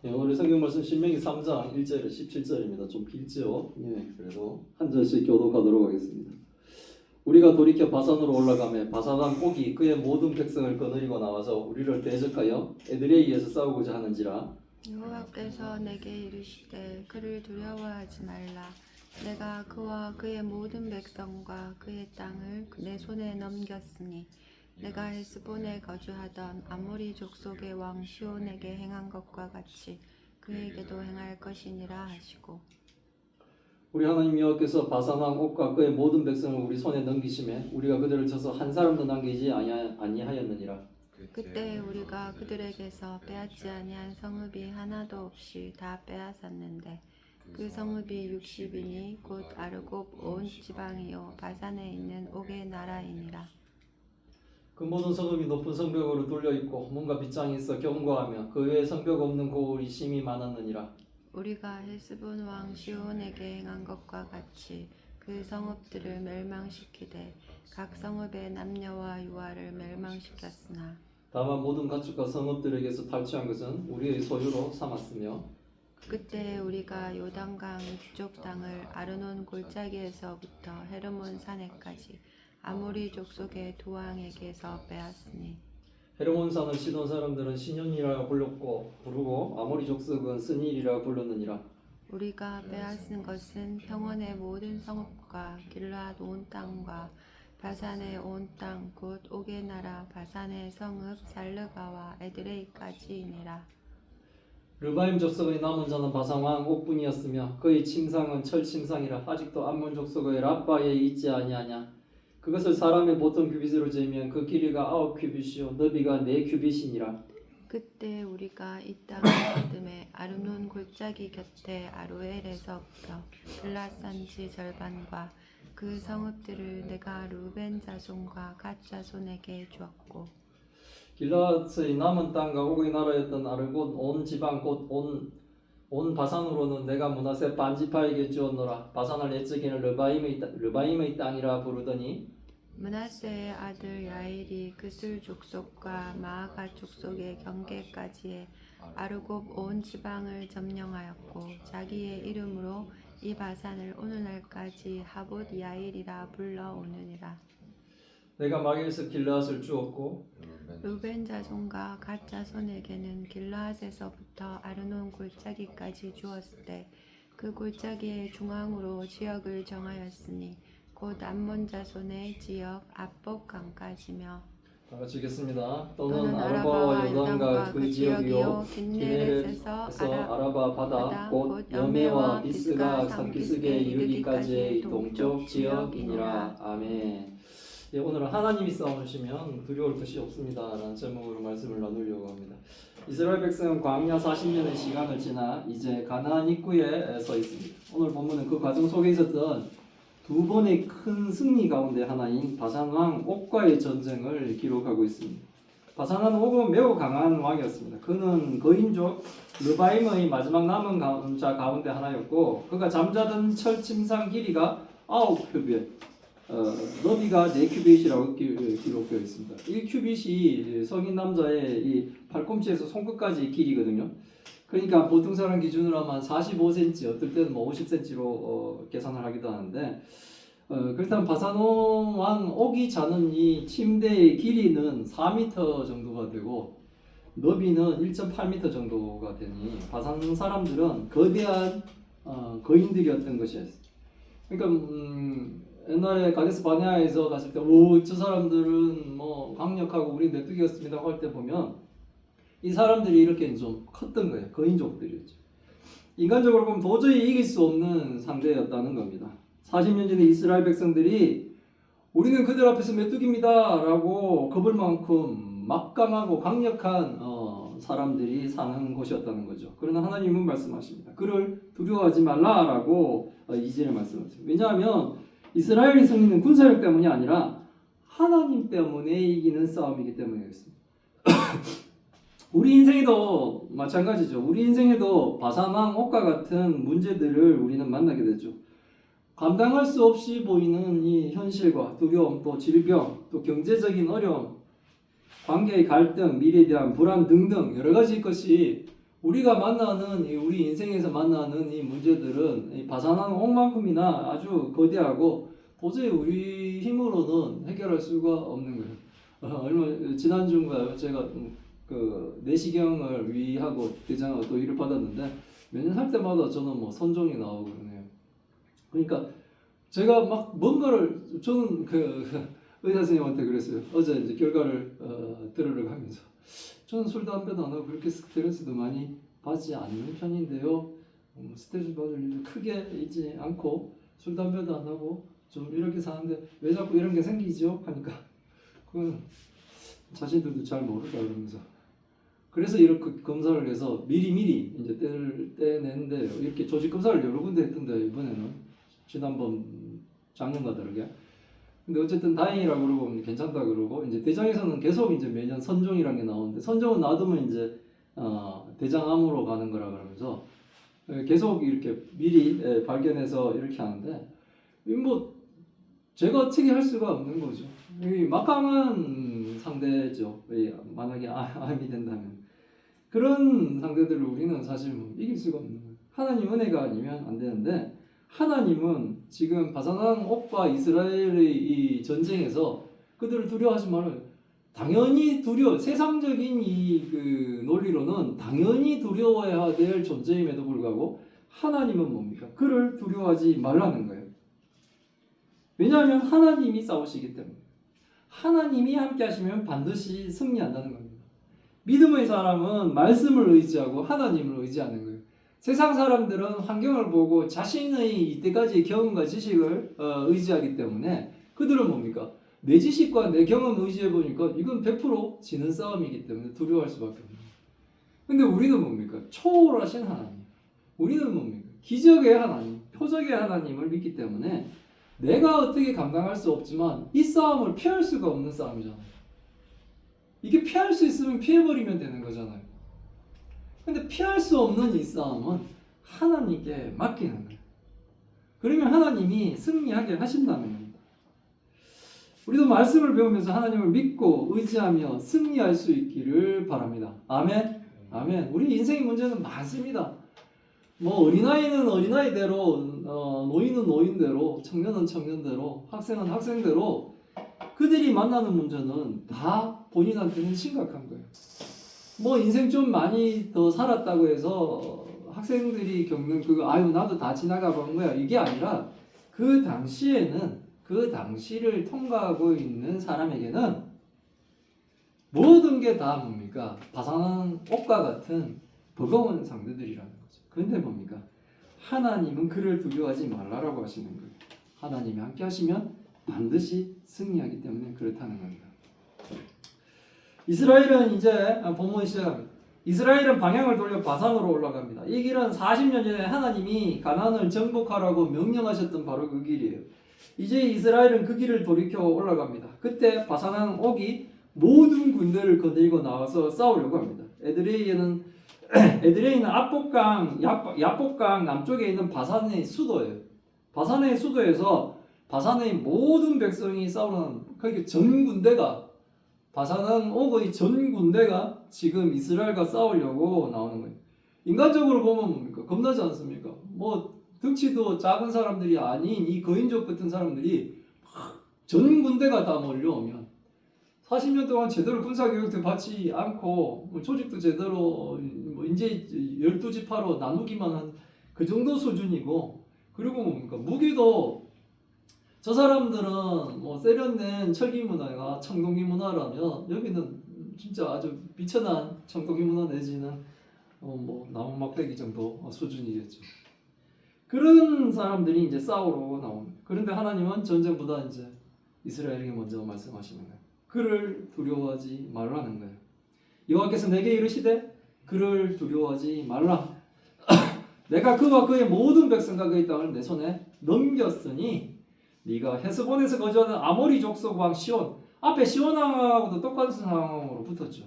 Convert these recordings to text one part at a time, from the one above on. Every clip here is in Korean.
오늘 성경 말씀 신명기 3장 1절에 17절입니다. 좀 길죠? 그래도 한 절씩 교독하도록 하겠습니다. 우리가 돌이켜 바산으로 올라가매 바산왕 옥이 그의 모든 백성을 거느리고 나와서 우리를 대적하여 에드레이에서 싸우고자 하는지라. 여호와께서 내게 이르시되 그를 두려워하지 말라. 내가 그와 그의 모든 백성과 그의 땅을 내 손에 넘겼으니 내가 헤스본에 거주하던 아모리 족속의 왕 시온에게 행한 것과 같이 그에게도 행할 것이니라 하시고, 우리 하나님 여호와께서 바산왕 옥과 그의 모든 백성을 우리 손에 넘기심에 우리가 그들을 쳐서 한 사람도 남기지 아니하였느니라. 그때 우리가 그들에게서 빼앗지 아니한 성읍이 하나도 없이 다 빼앗았는데 그 성읍이 60이니 곧 아르곱 온 지방이요 바산에 있는 옥의 나라이니라. 그 모든 성읍이 높은 성벽으로 뚫려 있고 문과 빗장이 있어 견고하며 그 외에 성벽 없는 고을이 심히 많았느니라. 우리가 헬스본 왕 시온에게 행한 것과 같이 그 성읍들을 멸망시키되 각 성읍의 남녀와 유아를 멸망시켰으나 다만 모든 가축과 성읍들에게서 탈취한 것은 우리의 소유로 삼았으며 그때 우리가 요단강 북쪽 땅을 아르논 골짜기에서부터 헤르몬 산에까지 아모리 족속의 두 왕에게서 빼앗으니 헤르몬산을 시돈 사람들은 시년이라 부르고 아모리 족속은 스닐이라 불렀느니라. 우리가 빼앗은 것은 평원의 모든 성읍과 길앗 온 땅과 바산의 온 땅 곧 옥의 나라 바산의 성읍 살르가와 에드레이까지이니라. 르바임 족속의 남은 자는 바산왕 옥뿐이었으며 그의 침상은 철 침상이라 아직도 암몬 족속의 랍바에 있지 아니하냐. 그것을 사람의 보통 규빗으로 재면 그 길이가 9규빗이요 너비가 4규빗이니라. 그때 우리가 이 땅을 얻음에 아르논 골짜기 곁에 아로엘에서부터 글라산지 절반과 그 성읍들을 내가 루벤 자손과 갓 자손에게 주었고 길라앗의 남은 땅과 옥의 나라였던 아르곳 온 지방 곧 온 바산으로는 내가 므낫세 반지파에게 주었노라. 바산을 옛적에는 르바임의 땅이라 부르더니 므낫세의 아들 야일이 그술 족속과 마아가 족속의 경계까지의 아르곱 온 지방을 점령하였고 자기의 이름으로 이 바산을 오늘날까지 하봇 야일이라 불러오느니라. 내가 마길에서 길라앗을 주었고 루벤 자손과 갓 자손에게는 길라앗에서부터 아르논 골짜기까지 주었을 때 그 골짜기의 중앙으로 지역을 정하였으니 곧 암몬 자손의 지역 압복강까지며 다 같이 읽겠습니다. 또는 또는 아라바와 요단과 그 지역이요 긴네렛에서 아라바 바다 곧 여메와 비스가 산기슭에 이르기까지의 동쪽 지역이니라. 아멘. 오늘은 하나님이 싸우시면 두려울 것이 없습니다 라는 제목으로 말씀을 나누려고 합니다. 이스라엘 백성은 광야 40년의 시간을 지나 이제 가나안 입구에 서 있습니다. 오늘 본문은 그 과정 속에 있었던 두 번의 큰 승리 가운데 하나인 바산왕 옥과의 전쟁을 기록하고 있습니다. 바산왕 옥은 매우 강한 왕이었습니다. 그는 거인족 르바임의 마지막 남은 자 가운데 하나였고 그가 잠자던 철침상 길이가 9규빗 너비가 4규빗이라고 기록되어 있습니다. 1규빗이 성인 남자의 이 팔꿈치에서 손끝까지 길이거든요. 그러니까 보통 사람 기준으로 하면 45cm, 어떨 때는 뭐 50cm로 계산을 하기도 하는데 그렇다면 바산왕 옥이 자는 이 침대의 길이는 4m 정도가 되고 너비는 1.8m 정도가 되니 바산 사람들은 거대한 거인들이었던 것이었어요. 그러니까 옛날에 가데스 바네아에서 갔을 때 오 저 사람들은 뭐 강력하고 우리 메뚜기였습니다 할 때 보면 이 사람들이 이렇게 좀 컸던 거예요. 거인족들이었죠. 인간적으로 보면 도저히 이길 수 없는 상대였다는 겁니다. 40년 전에 이스라엘 백성들이 우리는 그들 앞에서 메뚜기입니다 라고 겁을 만큼 막강하고 강력한 사람들이 사는 곳이었다는 거죠. 그러나 하나님은 말씀하십니다. 그를 두려워하지 말라라고 2절에 말씀하십니다. 왜냐하면 이스라엘의 승리는 군사력 때문이 아니라 하나님 때문에 이기는 싸움이기 때문이었습니다. 우리 인생에도 마찬가지죠. 우리 인생에도 바산왕 옥과 같은 문제들을 우리는 만나게 되죠. 감당할 수 없이 보이는 이 현실과 두려움, 또 질병, 또 경제적인 어려움, 관계의 갈등, 미래에 대한 불안 등등 여러 가지 것이 우리가 만나는 우리 인생에서 만나는 이 문제들은 이 바산한 옥만큼이나 아주 거대하고 도저히 우리 힘으로는 해결할 수가 없는 거예요. 얼마 지난주인가요? 제가 그 내시경을 위하고 대장하고 또 일을 받았는데 매년 할 때마다 저는 뭐 선종이 나오고 그러네요. 그러니까 제가 막 뭔가를 저는 그 의사 선생님한테 그랬어요. 어제 이제 결과를 들으러 가면서 저는 술 담배도 안 하고 그렇게 스트레스도 많이 받지 않는 편인데요. 스트레스 받을 일도 크게 있지 않고 술 담배도 안 하고 좀 이렇게 사는데 왜 자꾸 이런 게 생기죠? 하니까 그건 자신들도 잘 모르다 그러면서 그래서 이렇게 검사를 해서 미리미리 이제 때를 떼내는데 이렇게 조직 검사를 여러 군데 했던데 이번에는 지난번 작년과 다르게 근데 어쨌든 다행이라고 그러고 괜찮다 그러고 이제 대장에서는 계속 이제 매년 선종이라는 게 나오는데 선종은 놔두면 이제 대장암으로 가는 거라 그러면서 계속 이렇게 미리 발견해서 이렇게 하는데 뭐 제가 어떻게 할 수가 없는 거죠. 이 막강한 상대죠. 만약에 암이 된다면 그런 상대들을 우리는 사실 뭐 이길 수가 없는 거예요. 하나님 은혜가 아니면 안 되는데 하나님은 지금 바산한 옥과 이스라엘의 이 전쟁에서 그들을 두려워하지 말아요. 당연히 세상적인 이 그 논리로는 당연히 두려워해야 될 존재임에도 불구하고 하나님은 뭡니까? 그를 두려워하지 말라는 거예요. 왜냐하면 하나님이 싸우시기 때문에 하나님이 함께 하시면 반드시 승리한다는 겁니다. 믿음의 사람은 말씀을 의지하고 하나님을 의지하는 거예요. 세상 사람들은 환경을 보고 자신의 이때까지의 경험과 지식을 의지하기 때문에 그들은 뭡니까? 내 지식과 내 경험 의지해 보니까 이건 100% 지는 싸움이기 때문에 두려워할 수밖에 없는 거예요. 근데 우리는 뭡니까? 초월하신 하나님. 우리는 뭡니까? 기적의 하나님, 표적의 하나님을 믿기 때문에 내가 어떻게 감당할 수 없지만 이 싸움을 피할 수가 없는 싸움이잖아요. 이게 피할 수 있으면 피해버리면 되는 거잖아요. 근데 피할 수 없는 이 싸움은 하나님께 맡기는 거예요. 그러면 하나님이 승리하게 하신다는 겁니다. 우리도 말씀을 배우면서 하나님을 믿고 의지하며 승리할 수 있기를 바랍니다. 아멘. 아멘. 우리 인생의 문제는 많습니다. 뭐 어린아이는 어린아이대로, 노인은 노인대로, 청년은 청년대로, 학생은 학생대로 그들이 만나는 문제는 다 본인한테는 심각한 거예요. 뭐 인생 좀 많이 더 살았다고 해서 학생들이 겪는 그거 아유 나도 다 지나가 본 거야 이게 아니라 그 당시에는 그 당시를 통과하고 있는 사람에게는 모든 게 다 뭡니까? 바산한 옥과 같은 버거운 상대들이라는 거죠. 그런데 뭡니까? 하나님은 그를 두려워하지 말라라고 하시는 거예요. 하나님이 함께 하시면 반드시 승리하기 때문에 그렇다는 겁니다. 이스라엘은 이제 본문 시작합니다. 이스라엘은 방향을 돌려 바산으로 올라갑니다. 이 길은 40년 전에 하나님이 가나안을 정복하라고 명령하셨던 바로 그 길이에요. 이제 이스라엘은 그 길을 돌이켜 올라갑니다. 그때 바산한 옥이 모든 군대를 거느리고 나와서 싸우려고 합니다. 에드레이는 압복강, 야복강 남쪽에 있는 바산의 수도예요. 바산의 수도에서 바산의 모든 백성이 싸우는 그러니까 전 군대가 바산한 옥의 전 군대가 지금 이스라엘과 싸우려고 나오는 거예요. 인간적으로 보면 뭡니까? 겁나지 않습니까? 뭐 덩치도 작은 사람들이 아닌 이 거인족 같은 사람들이 전 군대가 다 몰려오면 40년 동안 제대로 군사교육도 받지 않고 조직도 제대로 뭐 이제 12지파로 나누기만 한 그 정도 수준이고 그리고 뭡니까? 무기도 저 사람들은 뭐 세련된 철기 문화가 청동기 문화라면 여기는 진짜 아주 비천한 청동기 문화 내지는 뭐 나무 막대기 정도 수준이겠죠. 그런 사람들이 이제 싸우러 나옵니다. 그런데 하나님은 전쟁보다 이제 이스라엘에게 먼저 말씀하시는 거예요. 그를 두려워하지 말라는 거예요. 여호와께서 내게 이르시되 그를 두려워하지 말라. 내가 그와 그의 모든 백성과 그의 땅을 내 손에 넘겼으니 네가 헤스본에서 거주하는 아모리 족속 왕 시온 앞에 시온 왕하고도 똑같은 상황으로 붙었죠.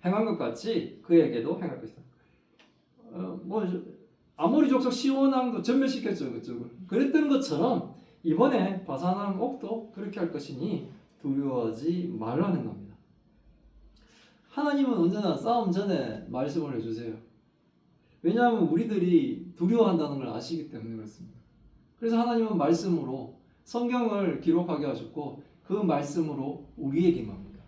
행한 것 같이 그에게도 행할 것이다. 뭐 아모리 족속 시온 왕도 전멸시켰죠 그쪽을. 그랬던 것처럼 이번에 바산한 옥도 그렇게 할 것이니 두려워하지 말라는 겁니다. 하나님은 언제나 싸움 전에 말씀을 해주세요. 왜냐하면 우리들이 두려워한다는 걸 아시기 때문에 그렇습니다. 그래서 하나님은 말씀으로 성경을 기록하게 하셨고 그 말씀으로 우리에게 뭡니까?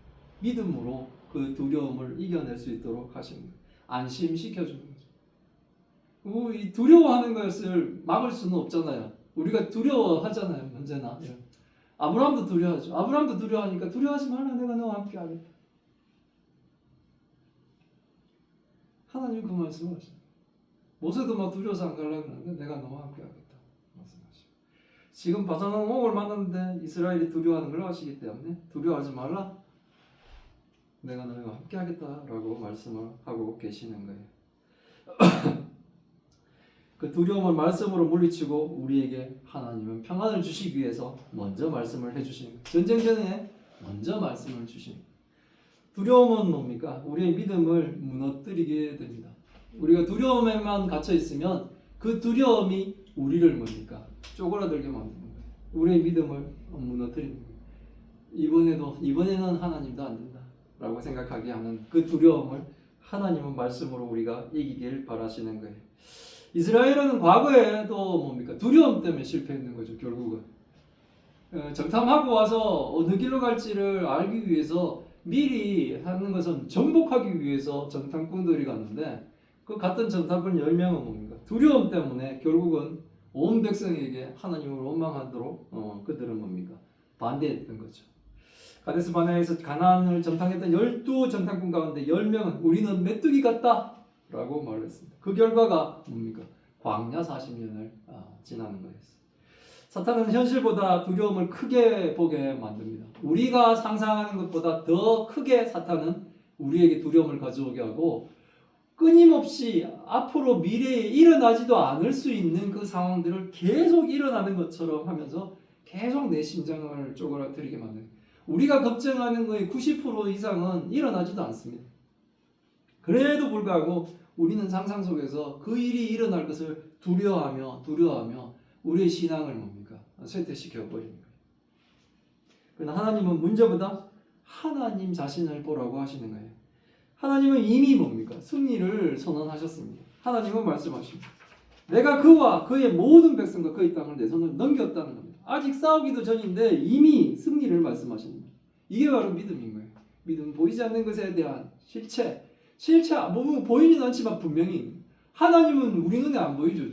믿음으로 그 두려움을 이겨낼 수 있도록 하시는 거예요. 안심시켜주는 거죠. 이 두려워하는 것을 막을 수는 없잖아요. 우리가 두려워하잖아요. 언제나. 아브라함도 두려워하죠. 아브라함도 두려워하니까 두려워하지 말라, 내가 너와 함께 하겠다. 하나님 그 말씀을 하십니다. 모세도 막 두려워서 안 가려고 하는데 내가 너와 함께 하겠다 말씀하시고, 지금 바산왕 옥을 만났는데 이스라엘이 두려워하는 걸 아시기 때문에 두려워하지 말라, 내가 너희와 함께 하겠다라고 말씀을 하고 계시는 거예요. 그 두려움을 말씀으로 물리치고 우리에게 하나님은 평안을 주시기 위해서 먼저 말씀을 해주시는 거예요. 전쟁 전에 먼저 말씀을 주시는 거예요. 두려움은 뭡니까? 우리의 믿음을 무너뜨리게 됩니다. 우리가 두려움에만 갇혀 있으면 그 두려움이 우리를 뭡니까? 쪼그라들게 만드는 거예요. 우리의 믿음을 무너뜨리는 거예요. 이번에는 하나님도 안 된다 라고 생각하게 하는 그 두려움을 하나님은 말씀으로 우리가 이기길 바라시는 거예요. 이스라엘은 과거에도 뭡니까? 두려움 때문에 실패했는 거죠. 결국은 정탐하고 와서 어느 길로 갈지를 알기 위해서 미리 하는 것은 정복하기 위해서 정탐꾼들이 갔는데 그 갔던 정탐꾼 10명은 뭡니까? 두려움 때문에 결국은 온 백성에게 하나님을 원망하도록 그들은 뭡니까? 반대했던 거죠. 가데스 바네아에서 가나안을 정탐했던 12정탐꾼 가운데 10명은 우리는 메뚜기 같다 라고 말을 했습니다. 그 결과가 뭡니까? 광야 40년을 지나는 거였어요. 사탄은 현실보다 두려움을 크게 보게 만듭니다. 우리가 상상하는 것보다 더 크게 사탄은 우리에게 두려움을 가져오게 하고 끊임없이 앞으로 미래에 일어나지도 않을 수 있는 그 상황들을 계속 일어나는 것처럼 하면서 계속 내 심장을 쪼그라뜨리게 만듭니다. 우리가 걱정하는 거의 90% 이상은 일어나지도 않습니다. 그래도 불구하고 우리는 상상 속에서 그 일이 일어날 것을 두려워하며 우리의 신앙을 뭡니까? 쇠퇴시켜 버리는 거예요. 그러나 하나님은 문제보다 하나님 자신을 보라고 하시는 거예요. 하나님은 이미 뭡니까? 승리를 선언하셨습니다. 하나님은 말씀하십니다. 내가 그와 그의 모든 백성과 그의 땅을 내 손을 넘겼다는 겁니다. 아직 싸우기도 전인데 이미 승리를 말씀하십니다. 이게 바로 믿음인 거예요. 믿음은 보이지 않는 것에 대한 실체 보이진 않지만 분명히 하나님은 우리 눈에 안 보이죠.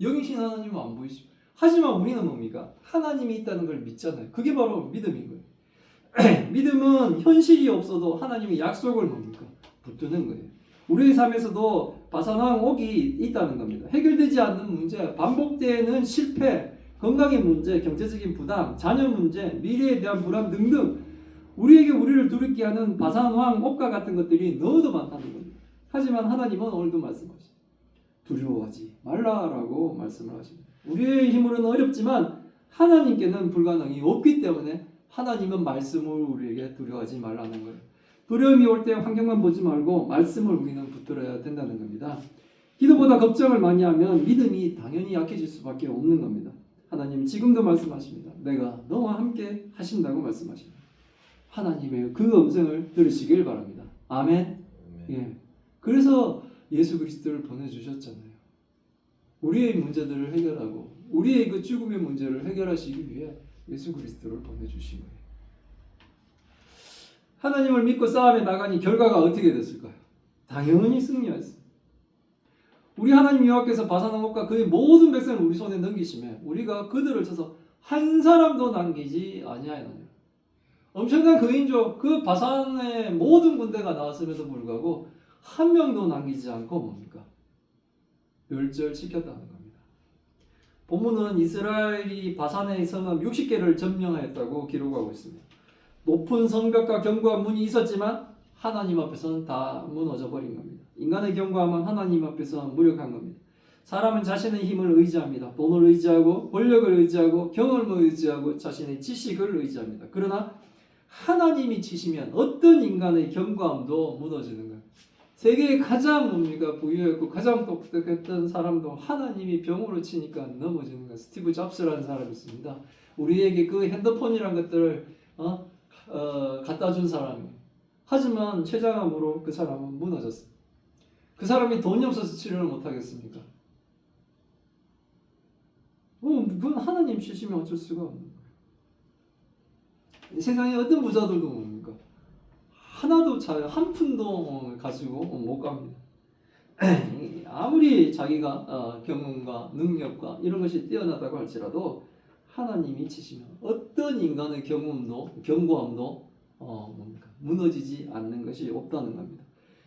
영이신 하나님은 안 보이죠. 하지만 우리는 뭡니까? 하나님이 있다는 걸 믿잖아요. 그게 바로 믿음인 거예요. 믿음은 현실이 없어도 하나님의 약속을 뭡니까? 붙드는 거예요. 우리의 삶에서도 바산왕 옥이 있다는 겁니다. 해결되지 않는 문제, 반복되는 실패, 건강의 문제, 경제적인 부담, 자녀 문제, 미래에 대한 불안 등등 우리에게 우리를 두렵게 하는 바산왕 옥과 같은 것들이 너무도 많다는 겁니다. 하지만 하나님은 오늘도 말씀하십니다. 두려워하지 말라라고 말씀을 하십니다. 우리의 힘으로는 어렵지만 하나님께는 불가능이 없기 때문에 하나님은 말씀을 우리에게 두려워하지 말라는 거예요. 두려움이 올 때 환경만 보지 말고 말씀을 우리는 붙들어야 된다는 겁니다. 기도보다 걱정을 많이 하면 믿음이 당연히 약해질 수밖에 없는 겁니다. 하나님 지금도 말씀하십니다. 내가 너와 함께 하신다고 말씀하십니다. 하나님의 그 음성을 들으시길 바랍니다. 아멘. 예. 그래서 예수 그리스도를 보내주셨잖아요. 우리의 문제들을 해결하고 우리의 그 죽음의 문제를 해결하시기 위해 예수 그리스도를 보내주신 거예요. 하나님을 믿고 싸움에 나가니 결과가 어떻게 됐을까요? 당연히 승리했습니다. 우리 하나님 여호와께서 바산왕 옥과 그의 모든 백성을 우리 손에 넘기시면 우리가 그들을 쳐서 한 사람도 남기지 아니하였느니라. 엄청난 그 인조, 그 바산의 모든 군대가 나왔음에도 불구하고 한 명도 남기지 않고 뭡니까? 멸절시켰다는 겁니다. 본문은 이스라엘이 바산의 성읍 60개를 점령하였다고 기록하고 있습니다. 높은 성벽과 견고한 문이 있었지만 하나님 앞에서는 다 무너져 버린 겁니다. 인간의 견고함은 하나님 앞에서 무력한 겁니다. 사람은 자신의 힘을 의지합니다. 돈을 의지하고 권력을 의지하고 경험을 의지하고 자신의 지식을 의지합니다. 그러나 하나님이 치시면 어떤 인간의 견고함도 무너지는 거예요. 세계에 가장 뭡니까? 부유했고 가장 똑똑했던 사람도 하나님이 병으로 치니까 넘어지는 거예요. 스티브 잡스라는 사람이 있습니다. 우리에게 그 핸드폰이라는 것들을 갖다 준 사람이에요. 하지만 췌장암으로 그 사람은 무너졌어요. 그 사람이 돈이 없어서 치료를 못 하겠습니까? 그건 하나님 주시면 어쩔 수가 없는 거예요. 세상에 어떤 부자들도 뭡니까? 하나도 한 푼도 가지고 못 갑니다. 아무리 자기가 경험과 능력과 이런 것이 뛰어나다고 할지라도 하나님이 치시면 어떤 인간의 견고함도 뭡니까? 무너지지 않는 것이 없다는 겁니다.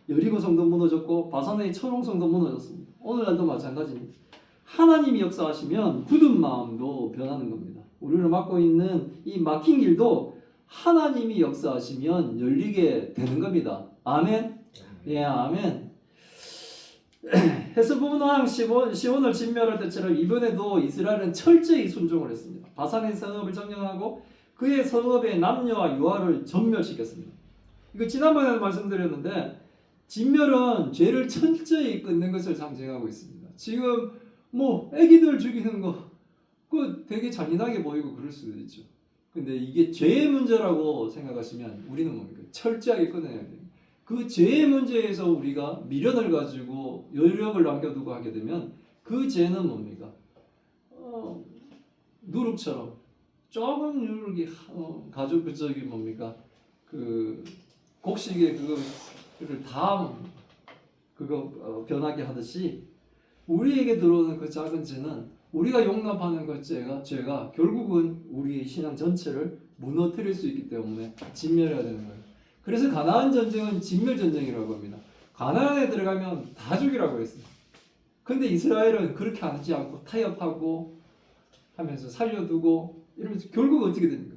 여리고 성도 무너졌고 바산의 초롱 성도 무너졌습니다. 오늘날도 마찬가지입니다. 하나님이 역사하시면 굳은 마음도 변하는 겁니다. 우리를 막고 있는 이 막힌 길도 하나님이 역사하시면 열리게 되는 겁니다. 아멘. 예, 아멘. 헤스본 왕 시온을 진멸할 때처럼 이번에도 이스라엘은 철저히 순종을 했습니다. 바산의 성읍을 점령하고 그의 성읍의 남녀와 유아를 전멸시켰습니다. 이거 지난번에 말씀드렸는데 진멸은 죄를 철저히 끊는 것을 상징하고 있습니다. 지금 애기들 죽이는 거 그거 되게 잔인하게 보이고 그럴 수도 있죠. 근데 이게 죄의 문제라고 생각하시면 우리는 뭡니까? 철저하게 끊어야 돼요. 그 죄의 문제에서 우리가 미련을 가지고 여력을 남겨두고 하게 되면 그 죄는 뭡니까? 누룩처럼 조금 누룩이 가죽 저기 뭡니까? 그 곡식에 그거를 다 변하게 하듯이 우리에게 들어오는 그 작은 죄는 우리가 용납하는 그 죄가 결국은 우리의 신앙 전체를 무너뜨릴 수 있기 때문에 진멸해야 되는 거예요. 그래서 가나안 전쟁은 진멸 전쟁이라고 합니다. 가나안에 들어가면 다 죽이라고 했어요. 근데 이스라엘은 그렇게 하지 않고 타협하고 하면서 살려두고 이러면서 결국 어떻게 됩니까?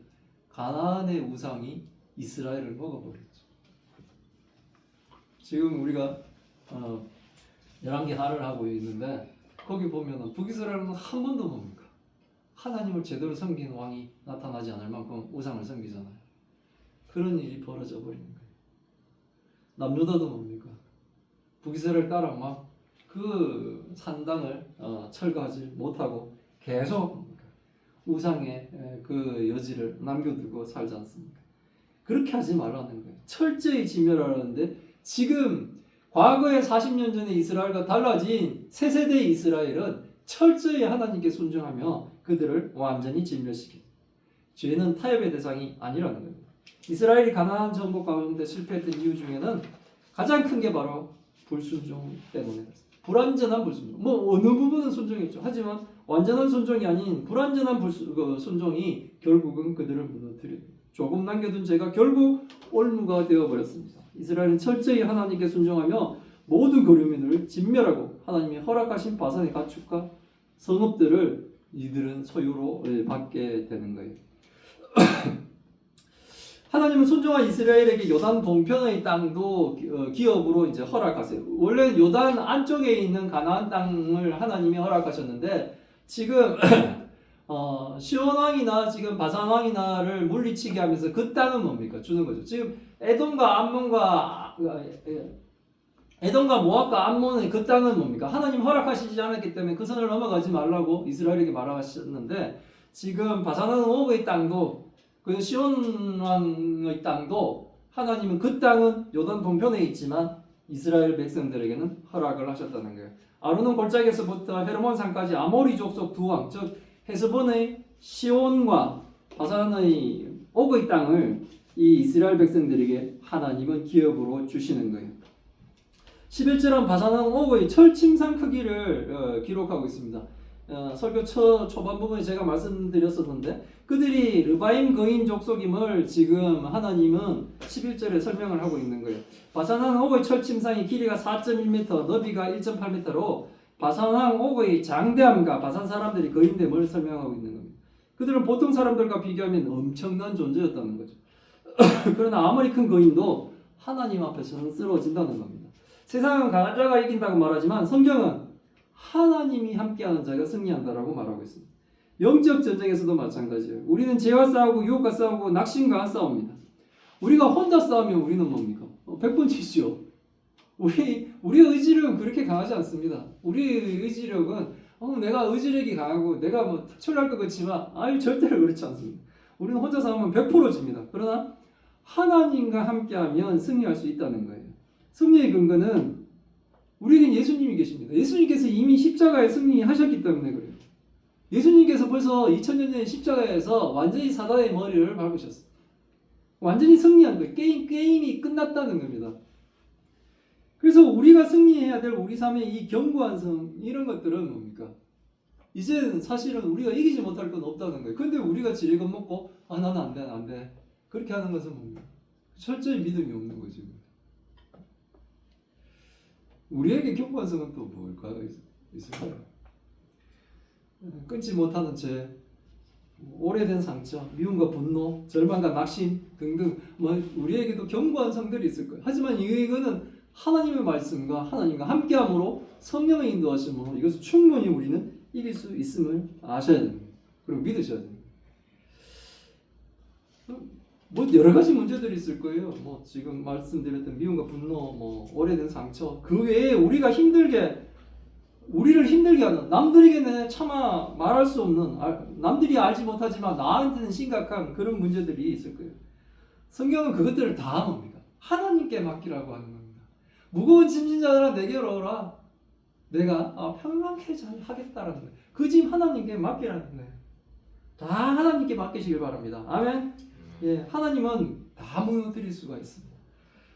가나안의 우상이 이스라엘을 먹어버렸죠. 지금 우리가 열왕기 하를 하고 있는데 거기 보면은 북이스라엘은 한 번도 뭡니까? 하나님을 제대로 섬기는 왕이 나타나지 않을 만큼 우상을 섬기잖아요. 그런 일이 벌어져 버리는 거예요. 남유다도 뭡니까? 북이스라엘 따라 막 그 산당을 철거하지 못하고 계속 우상의 그 여지를 남겨두고 살지 않습니까? 그렇게 하지 말라는 거예요. 철저히 진멸하라는데 지금 과거에 40년 전에 이스라엘과 달라진 새 세대의 이스라엘은 철저히 하나님께 순종하며 그들을 완전히 진멸시킵니다. 죄는 타협의 대상이 아니라는 겁니다. 이스라엘이 가나안 정복 가운데 실패했던 이유 중에는 가장 큰 게 바로 불순종 때문이었습니다. 불완전한 불순종. 어느 부분은 순종했죠. 하지만 완전한 순종이 아닌 불완전한 순종이 결국은 그들을 무너뜨리고 조금 남겨둔 죄가 결국 올무가 되어버렸습니다. 이스라엘은 철저히 하나님께 순종하며 모든 거류민을 진멸하고 하나님이 허락하신 바산의 가축과 성읍들을 이들은 소유로 받게 되는 거예요. 하나님은 순종한 이스라엘에게 요단 동편의 땅도 기업으로 이제 허락하세요. 원래 요단 안쪽에 있는 가나안 땅을 하나님이 허락하셨는데 지금 시온 왕이나 지금 바산 왕이나를 물리치게 하면서 그 땅은 뭡니까? 주는 거죠. 지금 에돔과 모압과 암몬의 그 땅은 뭡니까? 하나님 허락하시지 않았기 때문에 그 선을 넘어가지 말라고 이스라엘에게 말하셨는데 지금 바산 왕 옥의 땅도 그 시온 왕의 땅도 하나님은 그 땅은 요단 동편에 있지만 이스라엘 백성들에게는 허락을 하셨다는 거예요. 아르논 골짜기에서부터 헤르몬 산까지 아모리 족속 두 왕, 즉 헤스본의 시온과 바산의 옥의 땅을 이 이스라엘 백성들에게 하나님은 기업으로 주시는 거예요. 11절은 바산왕 옥의 철침상 크기를 기록하고 있습니다. 설교 초반 부분에 제가 말씀드렸었는데 그들이 르바임 거인 족속임을 지금 하나님은 11절에 설명을 하고 있는 거예요. 바산왕 옥의 철침상이 길이가 4.1m, 너비가 1.8m로 바산왕 옥의 장대함과 바산 사람들이 거인됨을 설명하고 있는 겁니다. 그들은 보통 사람들과 비교하면 엄청난 존재였다는 거죠. 그러나 아무리 큰 거인도 하나님 앞에서는 쓰러진다는 겁니다. 세상은 강한 자가 이긴다고 말하지만 성경은 하나님이 함께하는 자가 승리한다라고 말하고 있습니다. 영적 전쟁에서도 마찬가지예요. 우리는 죄와 싸우고 유혹과 싸우고 낙심과 싸웁니다. 우리가 혼자 싸우면 우리는 뭡니까? 100번 치죠. 우리 의지력은 그렇게 강하지 않습니다. 우리의 의지력은 내가 의지력이 강하고 내가 특출날 것 같지만 절대로 그렇지 않습니다. 우리는 혼자 싸우면 100% 집니다. 그러나 하나님과 함께하면 승리할 수 있다는 거예요. 승리의 근거는 우리에겐 예수님이 계십니다. 예수님께서 이미 십자가에 승리하셨기 때문에 그래요. 예수님께서 벌써 2000년 전에 십자가에서 완전히 사단의 머리를 밟으셨어요. 완전히 승리한 거예요. 게임이 끝났다는 겁니다. 그래서 우리가 승리해야 될 우리 삶의 이 견고한 성, 이런 것들은 뭡니까? 이제는 사실은 우리가 이기지 못할 건 없다는 거예요. 근데 우리가 지레 겁먹고 나는 안 돼. 그렇게 하는 것은 뭡니까? 철저히 믿음이 없는 거죠. 우리에게 견고한 성은 또 뭘까요? 있을까요? 끊지 못하는 죄, 오래된 상처, 미움과 분노, 절망과 낙심 등등 우리에게도 견고한 성들이 있을 거예요. 하지만 이거는 하나님의 말씀과 하나님과 함께함으로 성령의 인도하심으로 이것을 충분히 우리는 이길 수 있음을 아셔야 됩니다. 그리고 믿으셔야 됩니다. 여러 가지 문제들이 있을 거예요. 지금 말씀드렸던 미움과 분노, 오래된 상처, 그 외에 우리를 힘들게 하는, 남들에게는 차마 말할 수 없는, 남들이 알지 못하지만 나한테는 심각한 그런 문제들이 있을 거예요. 성경은 그것들을 다 뭡니까? 하나님께 맡기라고 하는 겁니다. 무거운 짐진 자들아 내게로 오라. 내가 평안케 잘 하겠다라는 거예요. 그 짐 하나님께 맡기라는 거예요. 다 하나님께 맡기시길 바랍니다. 아멘. 예, 하나님은 다 무너뜨릴 수가 있습니다.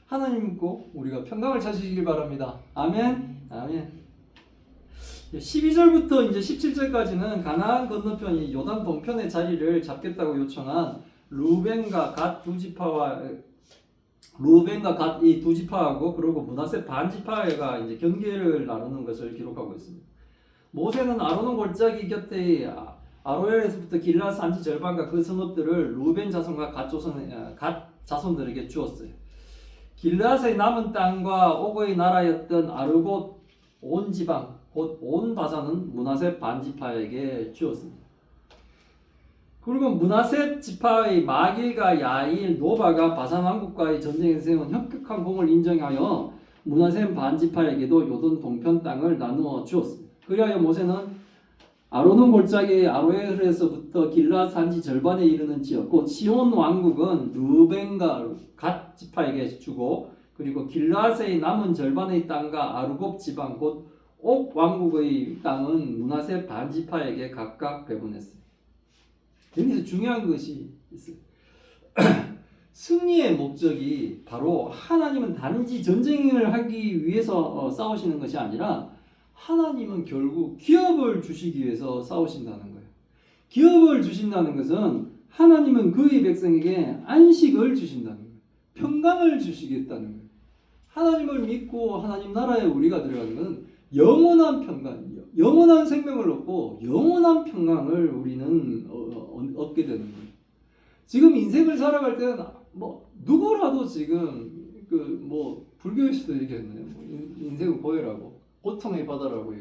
하나님 믿고 우리가 평강을 찾으시길 바랍니다. 아멘. 아멘. 12절부터 이제 17절까지는 가나안 건너편이 요단 동편의 자리를 잡겠다고 요청한 루벤과 갓 두 지파와 이 두 지파하고 그리고 므낫세 반 지파가 이제 견계를 나누는 것을 기록하고 있습니다. 모세는 아로논 골짜기 곁에 아로엘에서부터 길라 산지 절반과 그 성읍들을 루벤 자손과 갓 자손들에게 주었어요. 길라앗의 남은 땅과 오고의 나라였던 아르곳 온 지방 곧 온 바산은 므낫세 반 지파에게 주었습니다. 그리고 므낫세 지파의 마길과 야일, 노바가 바산 왕국과의 전쟁에서 세운 혁혁한 공을 인정하여 므낫세 반 지파에게도 요돈 동편 땅을 나누어 주었습니다. 그리하여 모세는 아로논 골짜기 아로엘에서부터 길라 산지 절반에 이르는 지역 곧 시온 왕국은 루벤과 갓 지파에게 주고 그리고 길라앗의 남은 절반의 땅과 아르곱 지방 곧 옥 왕국의 땅은 므낫세 반 지파에게 각각 배분했어요. 여기서 중요한 것이 있어요. 승리의 목적이 바로 하나님은 단지 전쟁을 하기 위해서 싸우시는 것이 아니라 하나님은 결국 기업을 주시기 위해서 싸우신다는 거예요. 기업을 주신다는 것은 하나님은 그의 백성에게 안식을 주신다는 거예요. 평강을 주시겠다는 거예요. 하나님을 믿고 하나님 나라에 우리가 들어가는 것은 영원한 평강, 영원한 생명을 얻고 영원한 평강을 우리는 얻게 되는 거예요. 지금 인생을 살아갈 때는 누구라도 지금 불교에서도 얘기했나요? 인생은 고해라고. 고통의 바다라고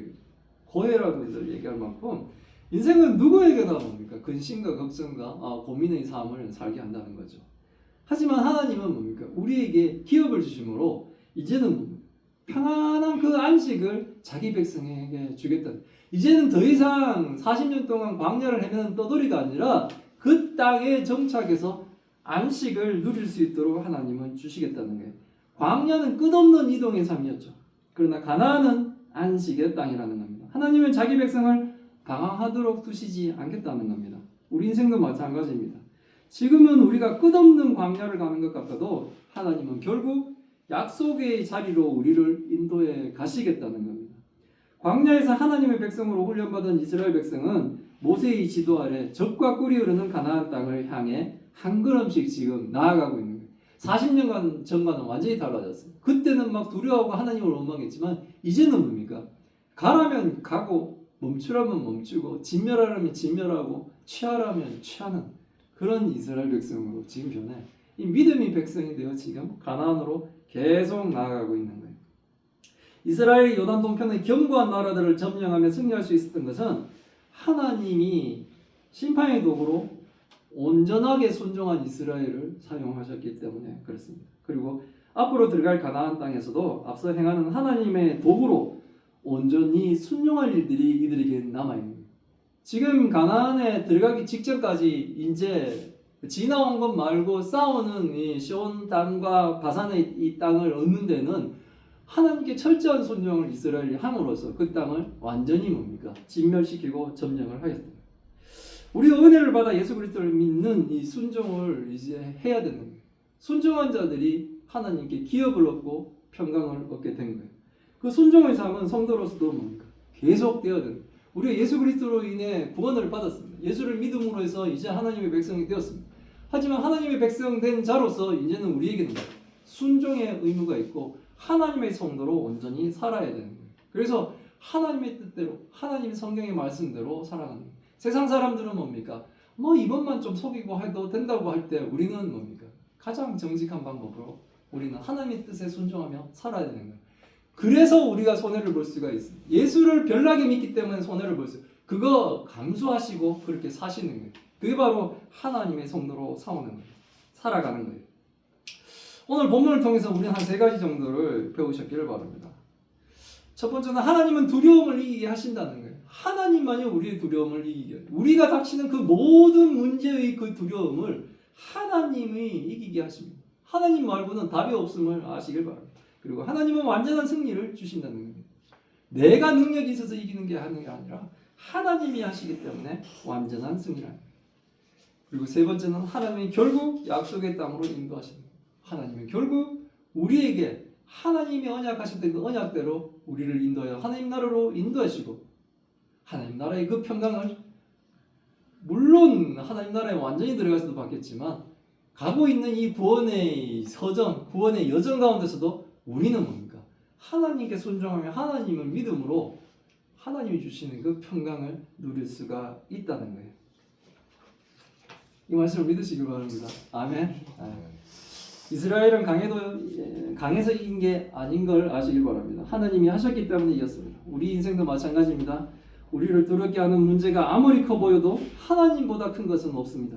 고해라고 얘기할 만큼 인생은 누구에게나 뭡니까? 근심과 걱정과 고민의 삶을 살게 한다는 거죠. 하지만 하나님은 뭡니까? 우리에게 기업을 주심으로 이제는 평안한 그 안식을 자기 백성에게 주겠다. 이제는 더 이상 40년 동안 광야를 헤매는 떠돌이가 아니라 그 땅에 정착해서 안식을 누릴 수 있도록 하나님은 주시겠다는 거예요. 광야는 끝없는 이동의 삶이었죠. 그러나 가나안은 안식의 땅이라는 겁니다. 하나님은 자기 백성을 방황하도록 두시지 않겠다는 겁니다. 우리 인생도 마찬가지입니다. 지금은 우리가 끝없는 광야를 가는 것 같아도 하나님은 결국 약속의 자리로 우리를 인도해 가시겠다는 겁니다. 광야에서 하나님의 백성으로 훈련받은 이스라엘 백성은 모세의 지도 아래 젖과 꿀이 흐르는 가나안 땅을 향해 한 걸음씩 지금 나아가고 있는 거예요. 40년간 전과는 완전히 달라졌어요. 그때는 막 두려워하고 하나님을 원망했지만 이제는 뭡니까? 가라면 가고 멈추라면 멈추고 진멸하라면 진멸하고 취하라면 취하는 그런 이스라엘 백성으로 지금 변해 이 믿음의 백성이 되어 지금 가나안으로 계속 나아가고 있는 거예요. 이스라엘이 요단 동편의 견고한 나라들을 점령하며 승리할 수 있었던 것은 하나님이 심판의 도구로 온전하게 순종한 이스라엘을 사용하셨기 때문에 그렇습니다. 그리고 앞으로 들어갈 가나안 땅에서도 앞서 행하는 하나님의 도구로 온전히 순종할 일들이 이들에게 남아있는 거예요. 지금 가나안에 들어가기 직전까지 이제 지나온 것 말고 싸우는 이 시온 땅과 바산의 이 땅을 얻는 데는 하나님께 철저한 순종을 이스라엘이 함으로써 그 땅을 완전히 뭡니까? 진멸시키고 점령을 하였다. 우리가 은혜를 받아 예수 그리스도를 믿는 이 순종을 이제 해야 되는 거예요. 순종한 자들이 하나님께 기업을 얻고 평강을 얻게 된 거예요. 그 순종의 삶은 성도로서도 뭡니까? 계속되어야 되는 거예요. 우리가 예수 그리스도로 인해 구원을 받았습니다. 예수를 믿음으로 해서 이제 하나님의 백성이 되었습니다. 하지만 하나님의 백성 된 자로서 이제는 우리에게는 순종의 의무가 있고 하나님의 성도로 온전히 살아야 되는 거예요. 그래서 하나님의 뜻대로 하나님의 성경의 말씀대로 살아가는 거예요. 세상 사람들은 뭡니까? 뭐 이것만 좀 속이고 해도 된다고 할 때 우리는 뭡니까? 가장 정직한 방법으로 우리는 하나님의 뜻에 순종하며 살아야 되는 거예요. 그래서 우리가 손해를 볼 수가 있습니다. 예수를 별나게 믿기 때문에 손해를 볼 수 있어요. 그거 감수하시고 그렇게 사시는 거예요. 그게 바로 하나님의 성도로 살아가는 거예요. 살아가는 거예요. 오늘 본문을 통해서 우리는 한 3가지 정도를 배우셨기를 바랍니다. 첫 번째는 하나님은 두려움을 이기게 하신다는 거예요. 하나님만이 우리의 두려움을 이기게 해요. 우리가 닥치는 그 모든 문제의 그 두려움을 하나님이 이기게 하십니다. 하나님 말고는 답이 없음을 아시길 바랍니다. 그리고 하나님은 완전한 승리를 주신다는 겁니다. 내가 능력이 있어서 이기는 게 하는 게 아니라 하나님이 하시기 때문에 완전한 승리를 합니다. 그리고 3번째는 하나님이 결국 약속의 땅으로 인도하십니다. 하나님은 결국 우리에게 하나님이 언약하셨던 그 언약대로 우리를 인도하여 하나님 나라로 인도하시고 하나님 나라의 그 평강을 물론 하나님 나라에 완전히 들어가서도 받겠지만 가고 있는 이 구원의 서정, 구원의 여정 가운데서도 우리는 뭡니까? 하나님께 순종하며 하나님을 믿음으로 하나님이 주시는 그 평강을 누릴 수가 있다는 거예요. 이 말씀을 믿으시길 바랍니다. 아멘. 이스라엘은 강해서 이긴 게 아닌 걸 아시길 바랍니다. 하나님이 하셨기 때문에 이겼습니다. 우리 인생도 마찬가지입니다. 우리를 두렵게 하는 문제가 아무리 커 보여도 하나님보다 큰 것은 없습니다.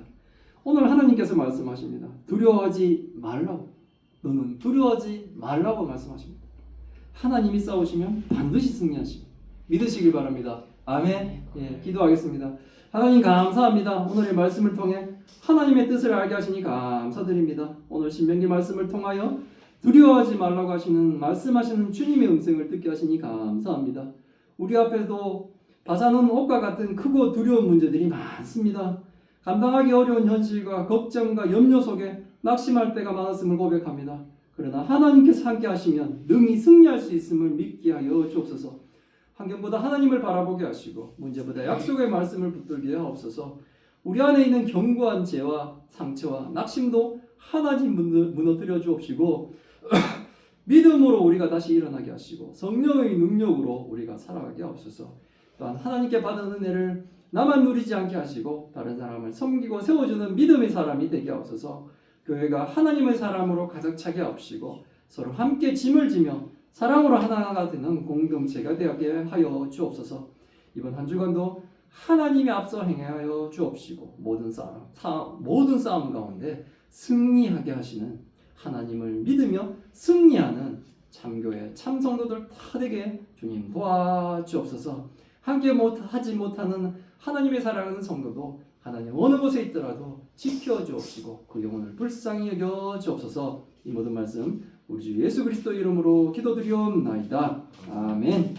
오늘 하나님께서 말씀하십니다. 두려워하지 말라고. 너는 두려워하지 말라고 말씀하십니다. 하나님이 싸우시면 반드시 승리하십니다. 믿으시길 바랍니다. 아멘. 예, 기도하겠습니다. 하나님 감사합니다. 오늘의 말씀을 통해 하나님의 뜻을 알게 하시니 감사드립니다. 오늘 신명기 말씀을 통하여 두려워하지 말라고 말씀하시는 주님의 음성을 듣게 하시니 감사합니다. 우리 앞에도 바사는 옷과 같은 크고 두려운 문제들이 많습니다. 감당하기 어려운 현실과 걱정과 염려 속에 낙심할 때가 많았음을 고백합니다. 그러나 하나님께서 함께 하시면 능히 승리할 수 있음을 믿게 하여 주옵소서. 환경보다 하나님을 바라보게 하시고 문제보다 약속의 말씀을 붙들게 하옵소서. 우리 안에 있는 견고한 죄와 상처와 낙심도 하나님 무너뜨려 주옵시고 믿음으로 우리가 다시 일어나게 하시고 성령의 능력으로 우리가 살아가게 하옵소서. 또한 하나님께 받은 은혜를 나만 누리지 않게 하시고 다른 사람을 섬기고 세워주는 믿음의 사람이 되게 하옵소서. 교회가 하나님의 사람으로 가득 차게 하옵시고 서로 함께 짐을 지며 사랑으로 하나가 되는 공동체가 되게 하여 주옵소서. 이번 한 주간도 하나님이 앞서 행하여 주옵시고 모든 싸움 가운데 승리하게 하시는 하나님을 믿으며 승리하는 참교회 참성도들 다 되게 주님 도와주옵소서. 함께 하지 못하는 하나님의 사랑하는 성도도 하나님 어느 곳에 있더라도 지켜주옵시고 그 영혼을 불쌍히 여겨 주옵소서. 이 모든 말씀 우리 주 예수 그리스도 이름으로 기도드리옵나이다. 아멘.